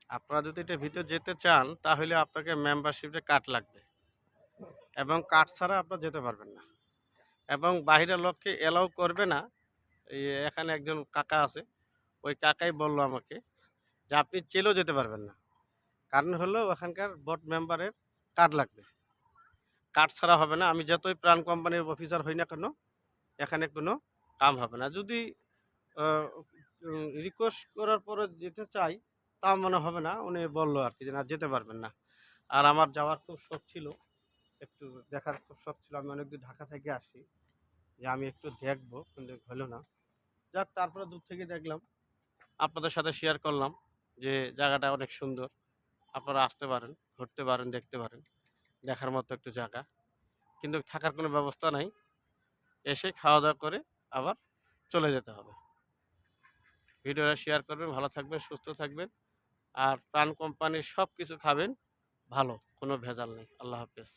আপনারা যদি এটার ভিতর যেতে চান তাহলে আপনাকে মেম্বারশিপের কার্ড লাগবে এবং কার্ড ছাড়া আপনারা যেতে পারবেন না এবং বাহিরের লোককে এলাও করবে না। এই এখানে একজন কাকা আছে, ওই কাকাই বললো আমাকে যে আপনি চেলেও যেতে পারবেন না। কারণ হলো ওখানকার বোর্ড মেম্বারের কার্ড লাগবে, কার্ড ছাড়া হবে না। আমি যতই প্রাণ কোম্পানির অফিসার হই না কেন, এখানে কোনো কাম হবে না। যদি রিকোয়েস্ট করার পরে যেতে চাই তা মনে হবে না, উনি বললো আর কি যে না যেতে পারবেন না। আর আমার যাওয়ার খুব শখ ছিল, একটু দেখার খুব শখ ছিল। আমি অনেকদিন ঢাকা থেকে আসি যে আমি একটু দেখবো, কিন্তু হলো না। যাক, তারপরে দূর থেকে দেখলাম, আপনাদের সাথে শেয়ার করলাম যে জায়গাটা অনেক সুন্দর। আপনারা আসতে পারেন, ঘুরতে পারেন, দেখতে পারেন, দেখার মতো একটু জায়গা, কিন্তু থাকার কোনো ব্যবস্থা নাই। এসে খাওয়া দাওয়া করে আবার চলে যেতে হবে। ভিডিওটা শেয়ার করবেন, ভালো থাকবেন, সুস্থ থাকবেন, আর প্রাণ কোম্পানির সব কিছু খাবেন ভালো, কোনো ভেজাল নেই। আল্লাহ হাফেজ।